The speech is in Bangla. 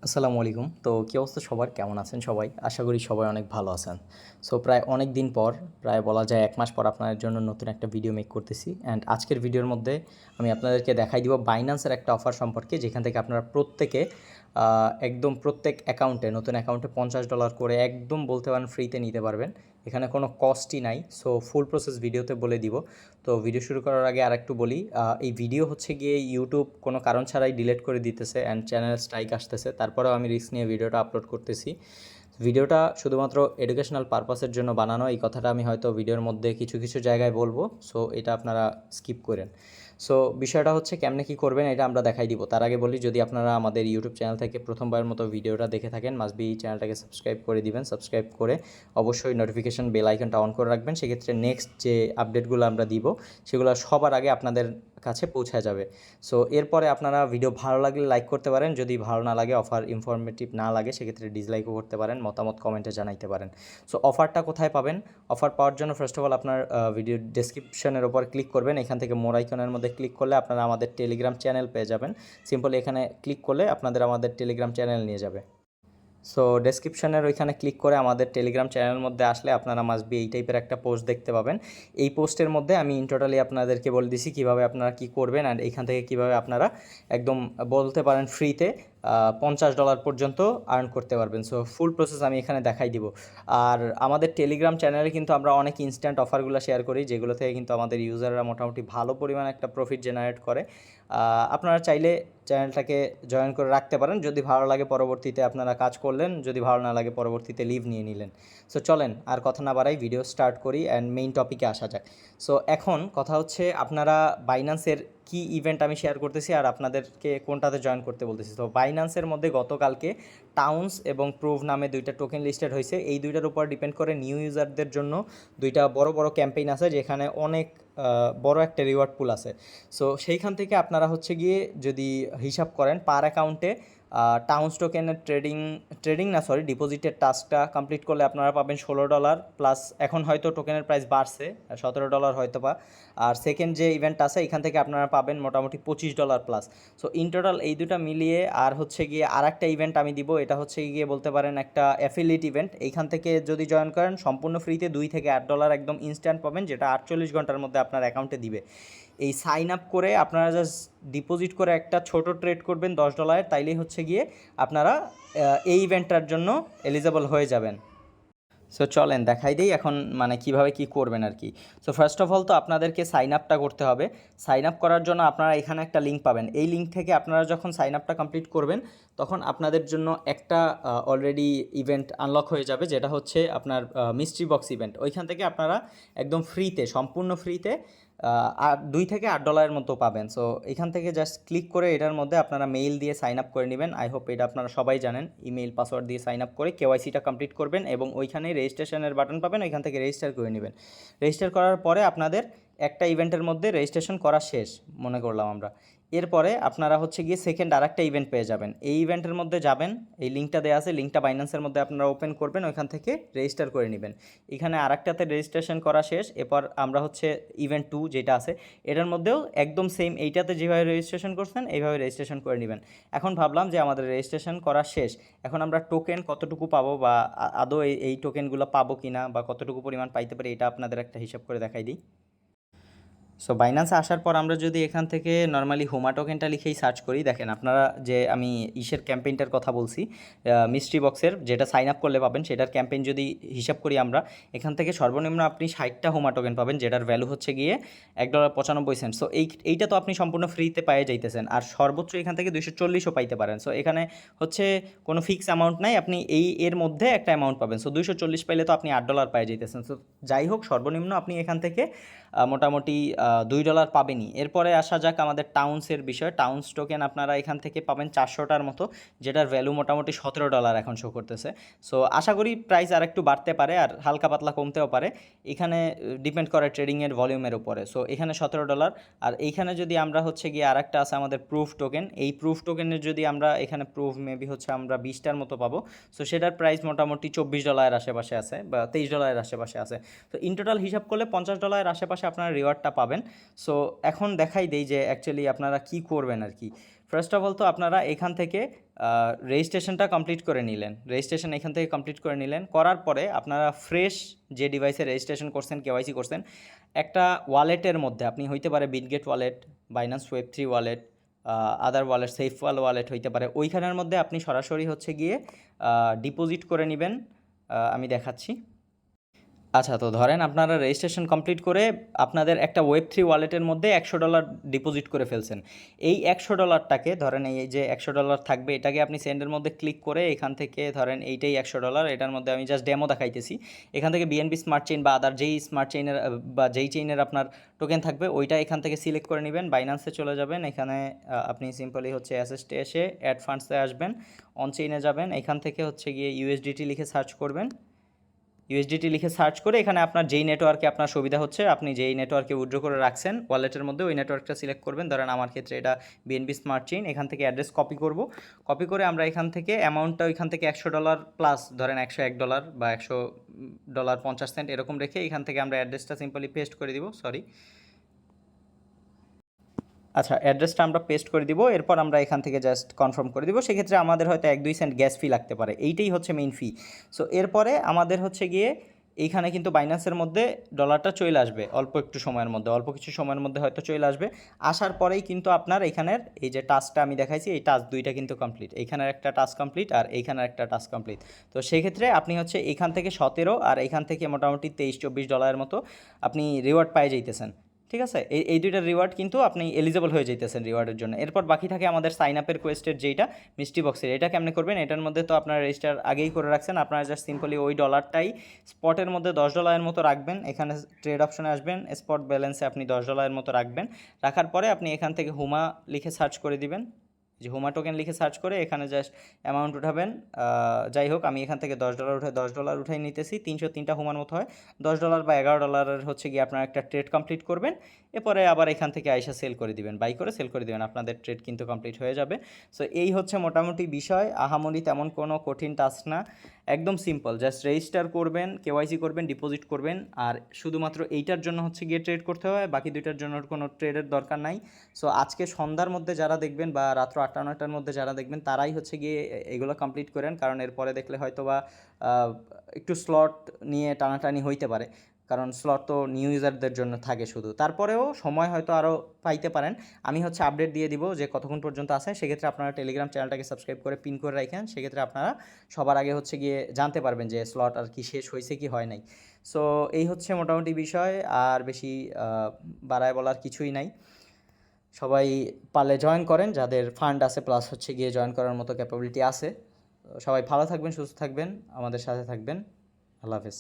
আসসালামু আলাইকুম। তো কী অবস্থা সবার? কেমন আছেন সবাই? আশা করি সবাই অনেক ভালো আছেন। সো প্রায় অনেক দিন পর, প্রায় বলা যায় ১ মাস পর আপনাদের জন্য নতুন একটা ভিডিও মেক করতেছি। অ্যান্ড আজকের ভিডিওর মধ্যে আমি আপনাদেরকে দেখাই দিব বাইন্যান্সের একটা অফার সম্পর্কে, যেখান থেকে আপনারা প্রত্যেকে একদম প্রত্যেক অ্যাকাউন্টে, নতুন অ্যাকাউন্টে $50 করে একদম বলতে পারেন ফ্রিতে নিতে পারবেন। এখানে কোনো কস্টই নাই। সো ফুল প্রসেস ভিডিওতে বলে দিব। তো ভিডিও শুরু করার আগে আরেকটু বলি, এই ভিডিও হচ্ছে গিয়ে ইউটিউব কোনো কারণ ছাড়াই ডিলিট করে দিতেছে অ্যান্ড চ্যানেল স্ট্রাইক আসতেছে। তারপরেও আমি রিস্ক নিয়ে ভিডিওটা আপলোড করতেছি। ভিডিওটা শুধুমাত্র এডুকেশনাল পারপাসের জন্য বানানো, এই কথাটা আমি হয়তো ভিডিওর মধ্যে কিছু কিছু জায়গায় বলবো। সো এটা আপনারা স্কিপ করেন। সো বিষয়টা হচ্ছে কেমনে কী করবেন এটা আমরা দেখাই দিব। তার আগে বলি, যদি আপনারা আমাদের ইউটিউব চ্যানেল থেকে প্রথমবারের মতো ভিডিওটা দেখে থাকেন, মাস্ট বি চ্যানেলটাকে সাবস্ক্রাইব করে দিবেন। সাবস্ক্রাইব করে অবশ্যই নোটিফিকেশন বেল আইকনটা অন করে রাখবেন। সেক্ষেত্রে নেক্সট যে আপডেটগুলো আমরা দিব সেগুলো সবার আগে আপনাদের কাছে পৌঁছে যাবে। সো এরপরে আপনারা ভিডিও ভালো লাগলে লাইক করতে পারেন, যদি ভালো না লাগে, অফার ইনফরমেটিভ না লাগে, সেক্ষেত্রে ডিসলাইকও করতে পারেন, মতামত কমেন্টে জানাইতে পারেন। সো অফারটা কোথায় পাবেন? অফার পাওয়ার জন্য ফার্স্ট অফ অল আপনার ভিডিও ডেসক্রিপশনের ওপর ক্লিক করবেন। এখান থেকে মোর আইকনের মধ্যে ক্লিক করলে আপনারা আমাদের টেলিগ্রাম চ্যানেল পেয়ে যাবেন। সিম্পলি এখানে ক্লিক করলে আপনাদের আমাদের টেলিগ্রাম চ্যানেল নিয়ে যাবে। সো ডেসক্রিপশনের ওইখানে ক্লিক করে আমাদের টেলিগ্রাম চ্যানেলের মধ্যে আসলে আপনারা মাস্ট বি এই টাইপের একটা পোস্ট দেখতে পাবেন। এই পোস্টের মধ্যে আমি ইন টোটালি আপনাদেরকে বলে দিছি কীভাবে আপনারা কী করবেন, অ্যান্ড এখান থেকে কীভাবে আপনারা একদম বলতে পারেন ফ্রিতে $50 পর্যন্ত আর্ন করতে পারবেন। সো ফুল প্রসেস আমি এখানে দেখাই দিব। আর আমাদের টেলিগ্রাম চ্যানেলে কিন্তু আমরা অনেক ইনস্ট্যান্ট অফারগুলো শেয়ার করি, যেগুলো থেকে কিন্তু আমাদের ইউজাররা মোটামুটি ভালো পরিমাণ একটা প্রফিট জেনারেট করে। আপনারা চাইলে চ্যানেলটাকে জয়েন করে রাখতে পারেন। যদি ভালো লাগে পরবর্তীতে আপনারা কাজ করলেন, যদি ভালো না লাগে পরবর্তীতে লিভ নিয়ে নিলেন। সো চলেন আর কথা না বাড়াই, ভিডিও স্টার্ট করি অ্যান্ড মেইন টপিকে আসা যাক। সো এখন কথা হচ্ছে, আপনারা বাইন্যান্সের কি ইভেন্ট আমি শেয়ার করতেছি আর আপনাদেরকে কোনটাতে জয়েন করতে বলতেছি। তো বাইন্যান্সের মধ্যে গতকালকে টাউন্স এবং প্রুভ নামে দুইটা টোকেন লিস্টেড হয়েছে। এই দুইটার উপর ডিপেন্ড করে নিউ ইউজারদের জন্য দুইটা বড় বড় ক্যাম্পেইন আছে, যেখানে অনেক বড় একটা রিওয়ার্ড পুল আছে। সো সেইখান থেকে আপনারা হচ্ছে গিয়ে যদি হিসাব করেন পার অ্যাকাউন্টে টাউন্স টোকেনের ট্রেডিং না সরি ডিপোজিটের টাস্কটা কমপ্লিট করলে আপনারা পাবেন $16 প্লাস। এখন হয়তো টোকেনের প্রাইস বাড়ছে, $17 হয়তো বা। আর সেকেন্ড যে ইভেন্ট আছে এখান থেকে আপনারা পাবেন মোটামুটি $25 প্লাস। সো ইন টোটাল এই দুটা মিলিয়ে আর হচ্ছে গিয়ে আর একটা ইভেন্ট আমি দিব, এটা হচ্ছে গিয়ে বলতে পারেন একটা অ্যাফিলিয়েট ইভেন্ট। এইখান থেকে যদি জয়েন করেন সম্পূর্ণ ফ্রিতে $2 থেকে $8 একদম ইনস্ট্যান্ট পাবেন, যেটা 48 ঘন্টার মধ্যে আপনার অ্যাকাউন্টে দিবে। এই সাইন আপ করে আপনারা জাস্ট ডিপোজিট করে একটা ছোট ট্রেড করবেন $10, তাইলেই হচ্ছে গিয়ে আপনারা এই ইভেন্টটার জন্য এলিজেবল হয়ে যাবেন। সো চলেন দেখাই দিই এখন মানে কিভাবে কি করবেন আর কি। সো ফার্স্ট অফ অল তো আপনাদেরকে সাইন আপটা করতে হবে। সাইন আপ করার জন্য আপনারা এখানে একটা লিঙ্ক পাবেন। এই লিঙ্ক থেকে আপনারা যখন সাইন আপটা কমপ্লিট করবেন তখন আপনাদের জন্য একটা অলরেডি ইভেন্ট আনলক হয়ে যাবে, যেটা হচ্ছে আপনার মিস্ট্রি বক্স ইভেন্ট। ওইখান থেকে আপনারা একদম ফ্রিতে, সম্পূর্ণ ফ্রিতে আর $2 থেকে $8 মতো পাবেন। সো এখান থেকে জাস্ট ক্লিক করে এটার মধ্যে আপনারা মেইল দিয়ে সাইন আপ করে নেবেন। আই হোপ এটা আপনারা সবাই জানেন। ইমেইল পাসওয়ার্ড দিয়ে সাইন আপ করে কেওয়াইসিটা কমপ্লিট করবেন এবং ওইখানে রেজিস্ট্রেশনের বাটন পাবেন, ওইখান থেকে রেজিস্টার করে নেবেন। রেজিস্টার করার পরে আপনাদের একটা ইভেন্টের মধ্যে রেজিস্ট্রেশন করা শেষ মনে করলাম আমরা। এরপরে আপনারা হচ্ছে গিয়ে সেকেন্ড আরেকটা ইভেন্ট পেয়ে যাবেন। এই ইভেন্টের মধ্যে যাবেন, এই লিঙ্কটা দেওয়া আছে, লিঙ্কটা বাইন্যান্সের মধ্যে আপনারা ওপেন করবেন, ওইখান থেকে রেজিস্টার করে নেবেন। এখানে আরেকটাতে রেজিস্ট্রেশন করা শেষ। এরপর আমরা হচ্ছে ইভেন্ট 2 যেটা আছে এটার মধ্যেও একদম সেম এইটাতে যেভাবে রেজিস্ট্রেশন করছেন এইভাবে রেজিস্ট্রেশন করে নেবেন। এখন ভাবলাম যে আমাদের রেজিস্ট্রেশন করা শেষ, এখন আমরা টোকেন কতটুকু পাবো বা আদৌ এই টোকেনগুলো পাবো কি না বা কতটুকু পরিমাণ পাইতে পারি এটা আপনাদের একটা হিসাব করে দেখাই দিই। সো বাইন্যান্সে আসার পর আমরা যদি এখান থেকে নর্মালি হোমা টোকেনটা লিখেই সার্চ করি, দেখেন আপনারা যে আমি ইসের ক্যাম্পেইনটার কথা বলছি, মিস্ট্রি বক্সের যেটা সাইন আপ করলে পাবেন সেটার ক্যাম্পেইন যদি হিসাব করি আমরা, এখান থেকে সর্বনিম্ন আপনি 60টা হোমা টোকেন পাবেন, যেটার ভ্যালু হচ্ছে গিয়ে $1.95। সো এইটা তো আপনি সম্পূর্ণ ফ্রিতে পেয়ে যাইতেছেন, আর সর্বোচ্চ এখান থেকে 240ও পাইতে পারেন। সো এখানে হচ্ছে কোনো ফিক্স অ্যামাউন্ট নাই, আপনি এর মধ্যে একটা অ্যামাউন্ট পাবেন। সো 240 পাইলে তো আপনি $8 পেয়ে যাইতেছেন। সো যাই হোক, সর্বনিম্ন আপনি এখান থেকে মোটামুটি $2 পাবেনই। এরপরে আসা যাক আমাদের টাউন্সের বিষয়। টাউন্স টোকেন আপনারা এখান থেকে পাবেন 400টার মতো, যেটার ভ্যালু মোটামুটি $17 এখন শো করতেছে। সো আশা করি প্রাইস আর একটু বাড়তে পারে আর হালকা পাতলা কমতেও পারে, এখানে ডিপেন্ড করে ট্রেডিংয়ের ভলিউমের উপরে। সো এখানে $17। আর এইখানে যদি আমরা হচ্ছে গিয়ে আর একটা আছে আমাদের প্রুফ টোকেন, এই প্রুফ টোকেনের যদি আমরা এখানে প্রুফ মেবি হচ্ছে আমরা 20টার মতো পাবো। সো সেটার প্রাইস মোটামুটি $24 আশেপাশে আছে বা $23 আশেপাশে আছে। তো ইন টোটাল হিসাব করলে $50 আশেপাশে আপনারা রিওয়ার্ডটা পাবেন। সো এখন দেখাই দেই যে অ্যাকচুয়ালি আপনারা কি করবেন আর কি। ফার্স্ট অফ অল তো আপনারা এখান থেকে রেজিস্ট্রেশনটা কমপ্লিট করে নিলেন, রেজিস্ট্রেশন এখান থেকে কমপ্লিট করে নিলেন, করার পরে আপনারা ফ্রেশ যে ডিভাইসে রেজিস্ট্রেশন করছেন, কেওয়াইসি করছেন, একটা ওয়ালেটের মধ্যে আপনি হইতে পারে বিটগেট ওয়ালেট, বাইন্যান্স ওয়েব3 ওয়ালেট, আদার ওয়ালেট, সেফওয়াল ওয়ালেট হইতে পারে, ওইখানের মধ্যে আপনি সরাসরি হচ্ছে গিয়ে ডিপোজিট করে নেবেন। আমি দেখাচ্ছি। আচ্ছা, তো ধরেন আপনারা রেজিস্ট্রেশন কমপ্লিট করে আপনাদের একটা ওয়েব3 ওয়ালেটের মধ্যে $100 ডিপোজিট করে ফেলছেন। এই $100টাকে ধরেন এই যে $100 থাকবে, এটাকে আপনি সেন্ডের মধ্যে ক্লিক করে এখান থেকে ধরেন এইটাই $100, এটার মধ্যে আমি জাস্ট ডেমো দেখাইতেছি। এখান থেকে বিএনবি স্মার্ট চেইন বা আদার যেই স্মার্ট চেইনের বা যেই চেইনের আপনার টোকেন থাকবে ওইটা এখান থেকে সিলেক্ট করে নেবেন, বাইন্যান্সে চলে যাবেন, এখানে আপনি সিম্পলি হচ্ছে অ্যাসেস্টে এসে অ্যাড ফান্ডসে আসবেন, অন চেইনে যাবেন, এখান থেকে হচ্ছে গিয়ে ইউএসডিটি লিখে সার্চ করবেন। ইউএসডিটি লিখে সার্চ করে এখানে আপনার যেই নেটওয়ার্কে আপনার সুবিধা হচ্ছে, আপনি যেই নেটওয়ার্কে উইথড্র করে রাখছেন ওয়ালেটের মধ্যে, ওই নেটওয়ার্কটা সিলেক্ট করবেন। ধরেন আমার ক্ষেত্রে এটা বিএনবি স্মার্ট চেইন। এখান থেকে অ্যাড্রেস কপি করব, কপি করে আমরা এখান থেকে অ্যামাউন্টটা ওইখান থেকে $100 প্লাস ধরেন $101 বা $100.50 এরকম রেখে এখান থেকে আমরা অ্যাড্রেসটা সিম্পলি পেস্ট করে দিব। সরি, আচ্ছা, অ্যাড্রেসটা আমরা পেস্ট করে দিব, এরপর আমরা এখান থেকে জাস্ট কনফার্ম করে দিব। সেক্ষেত্রে আমাদের হয়তো 1-2 সেন্ট গ্যাস ফি লাগতে পারে, এইটাই হচ্ছে মেইন ফি। সো এরপরে আমাদের হচ্ছে গিয়ে এইখানে কিন্তু বাইন্যান্সের মধ্যে ডলারটা চলে আসবে অল্প একটু সময়ের মধ্যে, অল্প কিছু সময়ের মধ্যে হয়তো চলে আসবে। আসার পরেই কিন্তু আপনার এখানের এই যে টাস্কটা আমি দেখাইছি, এই টাস্ক দুইটা কিন্তু কমপ্লিট, এইখানের একটা টাস্ক কমপ্লিট আর এইখানের একটা টাস্ক কমপ্লিট। তো সেক্ষেত্রে আপনি হচ্ছে এখান থেকে 17 আর এখান থেকে মোটামুটি $23-24 মতো আপনি রিওয়ার্ড পাই যাইতেছেন। ঠিক আছে, এই দুইটার রিওয়ার্ড কিন্তু আপনি এলিজেবল হয়ে যাইতেছেন রিওয়ার্ডের জন্য। এরপর বাকি থাকে আমাদের সাইন আপের কোয়েস্টের যেইটা মিস্ট্রি বক্সের, এটা কেমনে করবেন? এটার মধ্যে তো আপনারা রেজিস্টার আগেই করে রাখছেন, আপনারা জাস্ট সিম্পলি ওই ডলারটাই স্পটের মধ্যে $10 মতো রাখবেন, এখানে ট্রেড অপশনে আসবেন, স্পট ব্যালেন্সে আপনি $10 মতো রাখবেন। রাখার পরে আপনি এখান থেকে হুমা লিখে সার্চ করে দিবেন, যে হুমা টোকেন লিখে সার্চ করে এখানে জাস্ট অ্যামাউন্ট উঠাবেন। যাই হোক, আমি এখান থেকে $10 উঠাই নিতেছি, 303টা হুমার মতো হয়। $10 বা $11 হচ্ছে গিয়ে আপনার একটা ট্রেড কমপ্লিট করবেন, এরপরে আবার এখান থেকে আইসা সেল করে দিবেন, বাই করে সেল করে দিবেন, আপনাদের ট্রেড কিন্তু কমপ্লিট হয়ে যাবে। সো এই হচ্ছে মোটামুটি বিষয়, আহামরি তেমন কোনো কঠিন টাস্ক না, একদম সিম্পল। জাস্ট রেজিস্টার করবেন, কেওয়াইসি করবেন, ডিপোজিট করবেন, আর শুধুমাত্র এইটার জন্য হচ্ছে গিয়ে ট্রেড করতে হয়, বাকি দুইটার জন্য কোনো ট্রেডের দরকার নাই। সো আজকে সন্ধ্যার মধ্যে যারা দেখবেন বা রাত্র 8টা-9টার মধ্যে যারা দেখবেন তারাই হচ্ছে গিয়ে এগুলো কমপ্লিট করেন, কারণ এরপরে দেখলে হয়তো বা একটু স্লট নিয়ে টানাটানি হইতে পারে, কারণ স্লট তো নিউ ইউজারদের জন্য থাকে শুধু। তারপরেও সময় হয়তো আরও পাইতে পারেন, আমি হচ্ছে আপডেট দিয়ে দিব যে কতক্ষণ পর্যন্ত আছে। সেক্ষেত্রে আপনারা টেলিগ্রাম চ্যানেলটাকে সাবস্ক্রাইব করে পিন করে রাখেন, সেক্ষেত্রে আপনারা সবার আগে হচ্ছে গিয়ে জানতে পারবেন যে স্লট আর কি শেষ হয়েছে কি হয় নাই। সো এই হচ্ছে মোটামুটি বিষয়, আর বেশি বাড়ায় বলার কিছুই নাই। সবাই পারলে জয়েন করেন, যাদের ফান্ড আছে প্লাস হচ্ছে গিয়ে জয়েন করার মতো ক্যাপাবিলিটি আছে। সবাই ভালো থাকবেন, সুস্থ থাকবেন, আমাদের সাথে থাকবেন। আল্লাহ হাফেজ।